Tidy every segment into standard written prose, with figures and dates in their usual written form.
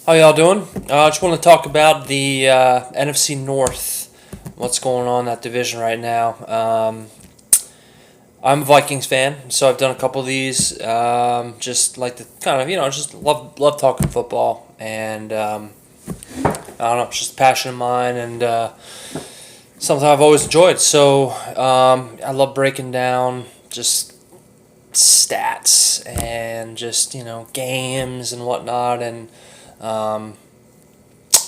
How y'all doing? I just want to talk about the NFC North. What's going on in that division right now? I'm a Vikings fan, so I've done a couple of these. Just like to kind of, just love talking football, and I don't know, it's just a passion of mine, and something I've always enjoyed. So I love breaking down just stats and just games and whatnot, and um,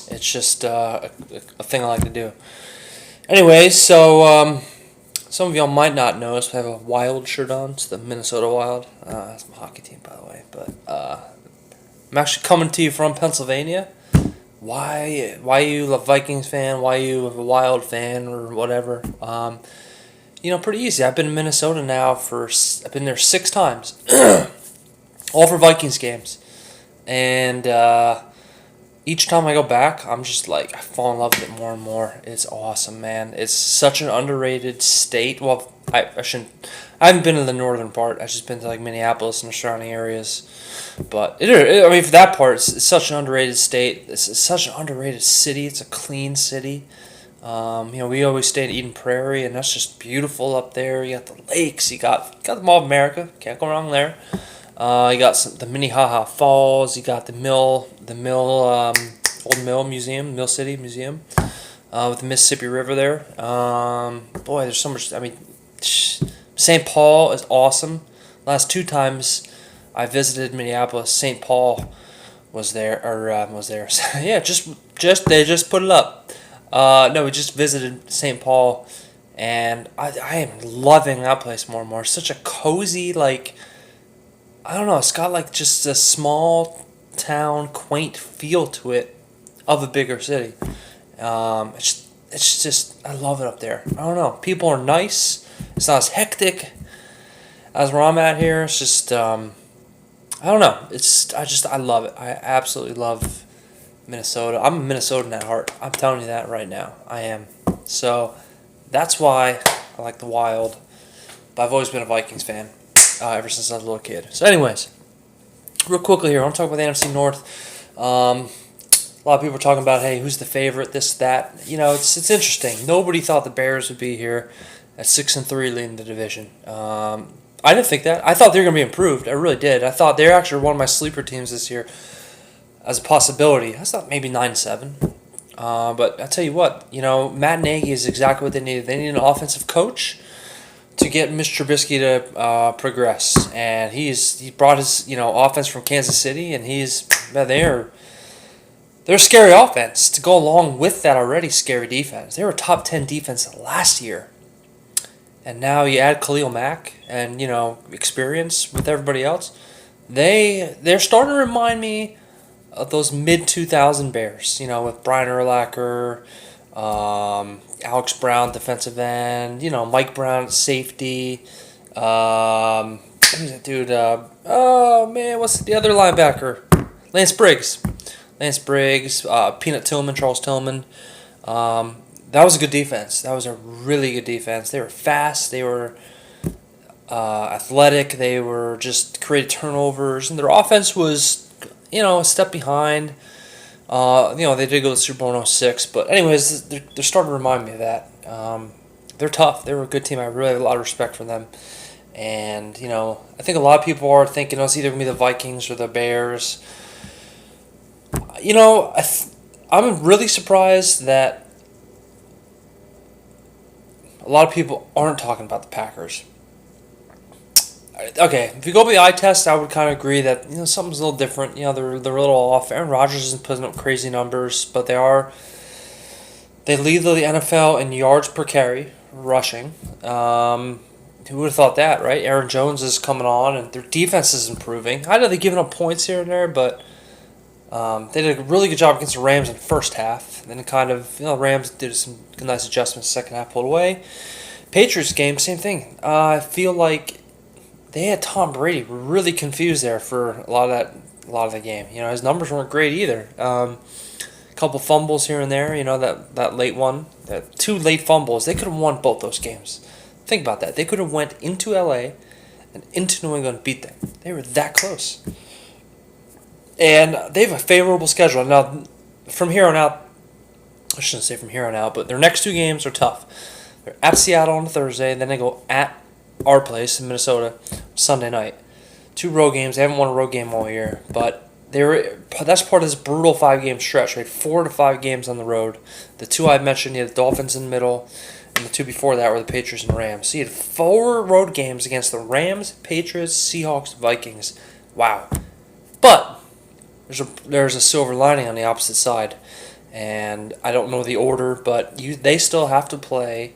it's just a thing I like to do. Anyways, so some of y'all might not know us. We have a Wild shirt on. It's the Minnesota Wild. That's my hockey team, by the way. But I'm actually coming to you from Pennsylvania. Why you a Vikings fan? Why you a Wild fan or whatever? Pretty easy. I've been in Minnesota now I've been there 6 times, all for Vikings games, and each time I go back, I'm just like, I fall in love with it more and more. It's awesome, man. It's such an underrated state. Well, I shouldn't. I haven't been to the northern part. I've just been to like Minneapolis and the surrounding areas. But for that part, it's such an underrated state. It's such an underrated city. It's a clean city. We always stay in Eden Prairie, and that's just beautiful up there. You got the lakes. You got the Mall of America. Can't go wrong there. You got the Minnehaha Falls. You got the Old Mill Museum, Mill City Museum, with the Mississippi River there. Boy, there's so much. I mean, St. Paul is awesome. Last 2 times I visited Minneapolis, St. Paul was there, was there. Yeah, they just put it up. No, we just visited St. Paul, and I am loving that place more and more. It's such a cozy, like, I don't know, it's got like just a small town, quaint feel to it of a bigger city. It's just, I love it up there. I don't know, people are nice. It's not as hectic as where I'm at here. It's just, I don't know. I love it. I absolutely love Minnesota. I'm a Minnesotan at heart. I'm telling you that right now. I am. So that's why I like the Wild. But I've always been a Vikings fan ever since I was a little kid. So anyways, real quickly here, I want to talk about the NFC North. A lot of people are talking about, hey, who's the favorite, this, that. It's interesting. Nobody thought the Bears would be here at 6-3 leading the division. I didn't think that. I thought they were going to be improved. I really did. I thought they're actually one of my sleeper teams this year as a possibility. I thought maybe 9-7. But I tell you what, Matt Nagy is exactly what they needed. They need an offensive coach to get Mr. Trubisky to progress, and he brought his offense from Kansas City, and they're a scary offense to go along with that already scary defense. They were a top 10 defense last year, and now you add Khalil Mack and experience with everybody else. They're starting to remind me of those mid-2000 Bears, with Brian Urlacher, Alex Brown, defensive end, Mike Brown at safety. Who's that dude? What's the other linebacker? Lance Briggs. Peanut Tillman, Charles Tillman. That was a good defense. That was a really good defense. They were fast. They were athletic. They were just created turnovers, and their offense was, a step behind. They did go to the Super Bowl in 06, but anyways, they're starting to remind me of that. They're tough. They were a good team. I really have a lot of respect for them. And, I think a lot of people are thinking it's either going to be the Vikings or the Bears. I'm really surprised that a lot of people aren't talking about the Packers. Okay, if you go by the eye test, I would kind of agree that something's a little different. They're a little off. Aaron Rodgers isn't putting up crazy numbers, but they lead the NFL in yards per carry rushing. Who would have thought that, right? Aaron Jones is coming on, and their defense is improving. I know they're giving up points here and there, but they did a really good job against the Rams in the first half. Then kind of, Rams did some nice adjustments. Second half pulled away. Patriots game, same thing. I feel like they had Tom Brady really confused there for a lot of the game. His numbers weren't great either. A couple fumbles here and there. That late one, that 2 late fumbles. They could have won both those games. Think about that. They could have went into LA and into New England and beat them. They were that close. And they have a favorable schedule. Now, from here on out, I shouldn't say from here on out, but their next two games are tough. They're at Seattle on Thursday, and then they go at our place in Minnesota Sunday night. Two road games. They haven't won a road game all year, but that's part of this brutal 5-game stretch, right? 4 to 5 games on the road. The two I mentioned, you had the Dolphins in the middle, and the two before that were the Patriots and Rams. So you had 4 road games against the Rams, Patriots, Seahawks, Vikings. Wow. But there's a silver lining on the opposite side, and I don't know the order, but they still have to play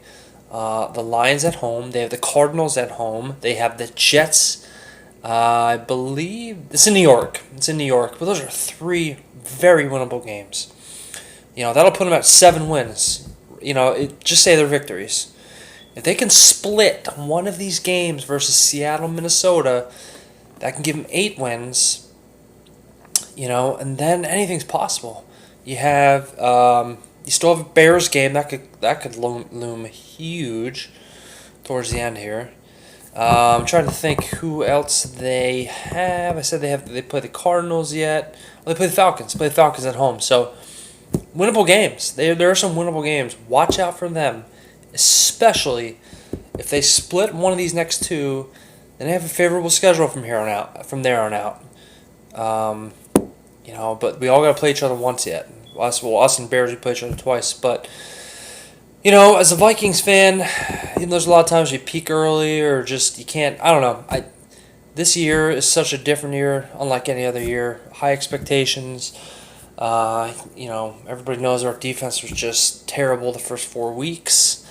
the Lions at home. They have the Cardinals at home. They have the Jets. I believe it's in New York. But those are 3 very winnable games. That'll put them at 7 wins. Just say they're victories. If they can split one of these games versus Seattle, Minnesota, that can give them 8 wins. And then anything's possible. You still have a Bears game that could loom huge towards the end here. I'm trying to think who else they have. I said they play the Cardinals yet. Well, they play the Falcons. Play the Falcons at home. So winnable games. There are some winnable games. Watch out for them, especially if they split one of these next 2. Then they have a favorable schedule from there on out. But we all got to play each other once yet. Us and Bears, we play each other twice. But as a Vikings fan, there's a lot of times you peak early or just you can't. I don't know. This year is such a different year, unlike any other year. High expectations. Everybody knows our defense was just terrible the first 4 weeks.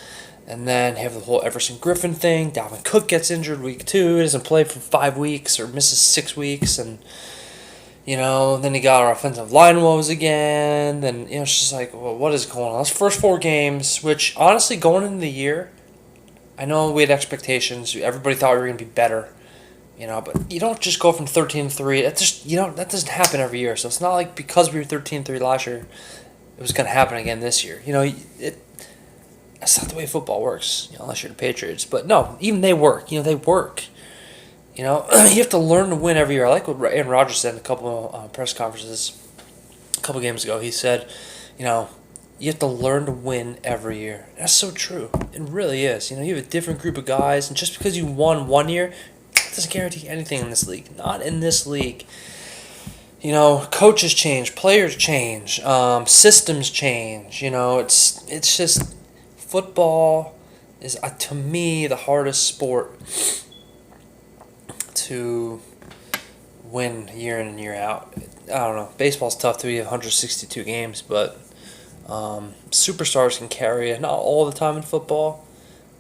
And then you have the whole Everson Griffin thing. Dalvin Cook gets injured week 2. He doesn't play for 5 weeks or misses 6 weeks. And, then you got our offensive line woes again. Then, it's just like, well, what is going on? Those first 4 games, which, honestly, going into the year, I know we had expectations. Everybody thought we were going to be better. But you don't just go from 13-3. That doesn't happen every year. So it's not like because we were 13-3 last year, it was going to happen again this year. That's not the way football works, unless you're the Patriots. But no, even they work. They work. You have to learn to win every year. I like what Aaron Rodgers said in a couple of press conferences a couple games ago. He said, you have to learn to win every year. That's so true. It really is. You have a different group of guys, and just because you won one year, that doesn't guarantee anything in this league. Not in this league. Coaches change, players change, systems change. It's just football is, to me, the hardest sport to win year in and year out. I don't know. Baseball's tough too. You have 162 games, but superstars can carry it. Not all the time in football.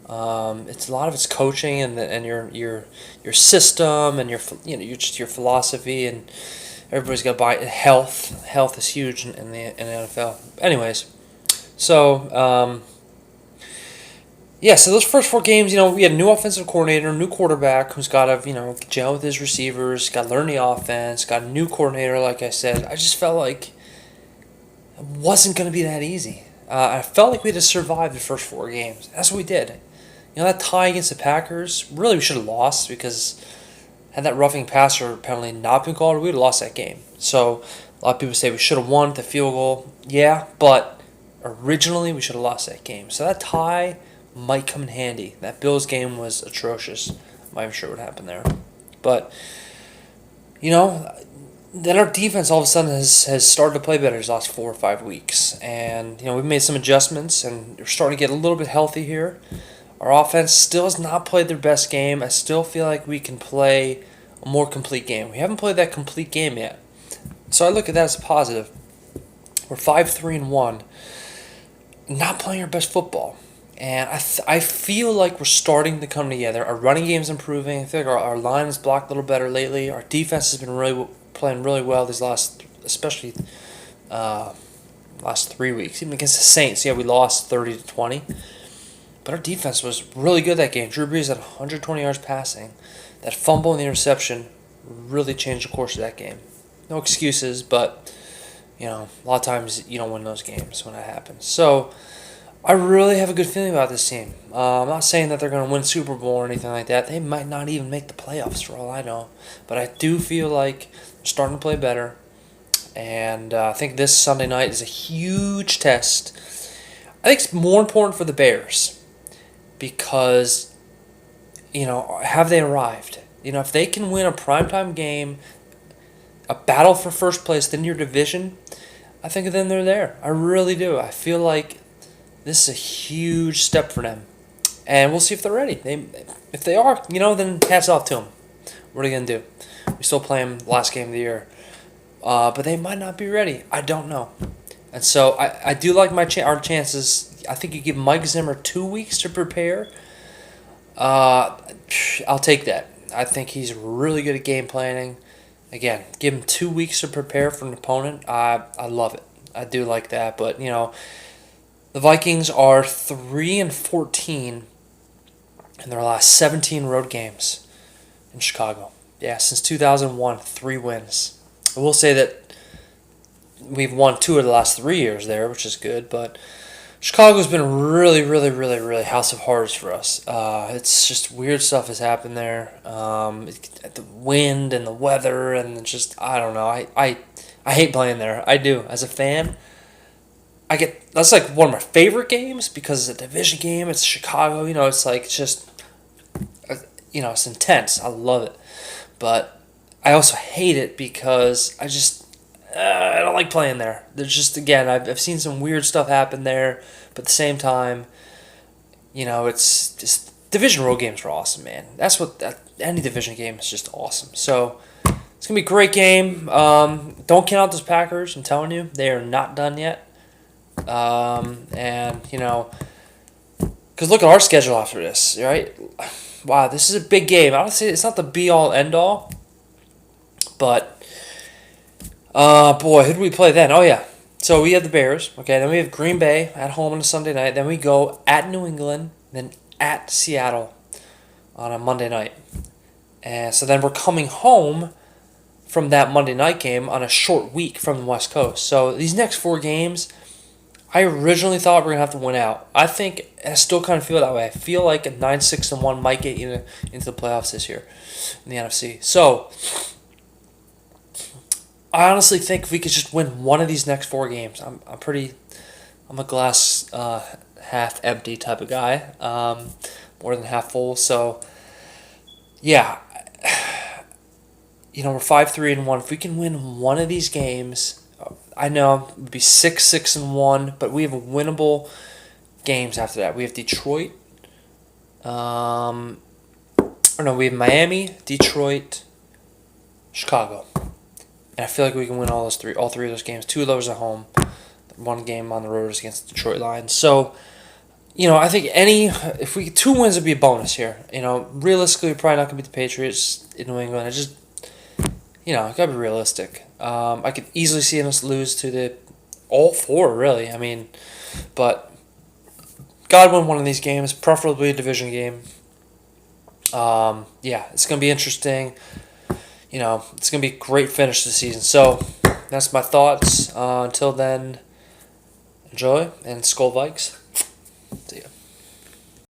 It's a lot of it's coaching and your system and your philosophy, and everybody's got to buy it. Health. Health is huge in the NFL. Anyways, so. So those first 4 games, we had a new offensive coordinator, new quarterback who's got to, gel with his receivers, got to learn the offense, got a new coordinator, like I said. I just felt like it wasn't going to be that easy. I felt like we had to survive the first 4 games. That's what we did. That tie against the Packers, really we should have lost because had that roughing passer penalty not been called, we would have lost that game. So a lot of people say we should have won with the field goal. Yeah, but originally we should have lost that game. So that tie might come in handy. That Bills game was atrocious. I'm not even sure what happened there. But, then our defense all of a sudden has started to play better these last 4 or 5 weeks. And, we've made some adjustments, and we're starting to get a little bit healthy here. Our offense still has not played their best game. I still feel like we can play a more complete game. We haven't played that complete game yet. So I look at that as a positive. We're 5-3-1, not playing our best football. And I feel like we're starting to come together. Our running game's improving. I feel like our line has blocked a little better lately. Our defense has been playing really well these last 3 weeks. Even against the Saints, we lost 30-20. But our defense was really good that game. Drew Brees had 120 yards passing. That fumble and the interception really changed the course of that game. No excuses, but, a lot of times you don't win those games when that happens. So I really have a good feeling about this team. I'm not saying that they're going to win Super Bowl or anything like that. They might not even make the playoffs for all I know. But I do feel like they're starting to play better. And I think this Sunday night is a huge test. I think it's more important for the Bears because, have they arrived? If they can win a primetime game, a battle for first place in your division, I think then they're there. I really do. I feel like this is a huge step for them. And we'll see if they're ready. If they are, then hats off to them. What are they going to do? We still play them last game of the year. But they might not be ready. I don't know. And so I do like our chances. I think you give Mike Zimmer 2 weeks to prepare. I'll take that. I think he's really good at game planning. Again, give him 2 weeks to prepare for an opponent. I love it. I do like that. But, the Vikings are 3-14 in their last 17 road games in Chicago. Yeah, since 2001, 3 wins. I will say that we've won 2 of the last 3 years there, which is good. But Chicago's been really, really, really, really house of horrors for us. It's just weird stuff has happened there. The wind and the weather and just, I don't know. I hate playing there. I do. As a fan, that's like one of my favorite games because it's a division game. It's Chicago. It's like just, it's intense. I love it. But I also hate it because I don't like playing there. There's just, again, I've seen some weird stuff happen there, but at the same time, it's just division road games are awesome, man. Any division game is just awesome. So it's gonna be a great game. Don't count out those Packers. I'm telling you, they are not done yet. And because look at our schedule after this, right? Wow, this is a big game. I would say it's not the be all end all, but boy, who do we play then? Oh yeah, so we have the Bears. Okay, then we have Green Bay at home on a Sunday night. Then we go at New England, then at Seattle on a Monday night, and so then we're coming home from that Monday night game on a short week from the West Coast. So these next 4 games, I originally thought we were going to have to win out. I still kind of feel that way. I feel like a 9-6-1 might get you into the playoffs this year in the NFC. So I honestly think if we could just win one of these next 4 games, I'm a glass half empty type of guy, more than half full. So yeah, we're 5-3-1. If we can win one of these games, I know it would be 6-6-1, but we have winnable games after that. We have Detroit. We have Miami, Detroit, Chicago. And I feel like we can win all 3 of those games. 2 of those at home. 1 game on the road is against the Detroit Lions. So, I think 2 wins would be a bonus here. Realistically, we're probably not going to beat the Patriots in New England. Gotta be realistic. I could easily see us lose to all 4, really. But gotta win one of these games, preferably a division game. It's gonna be interesting. It's gonna be a great finish to the season. So that's my thoughts. Until then, enjoy and Skol Vikes. See ya.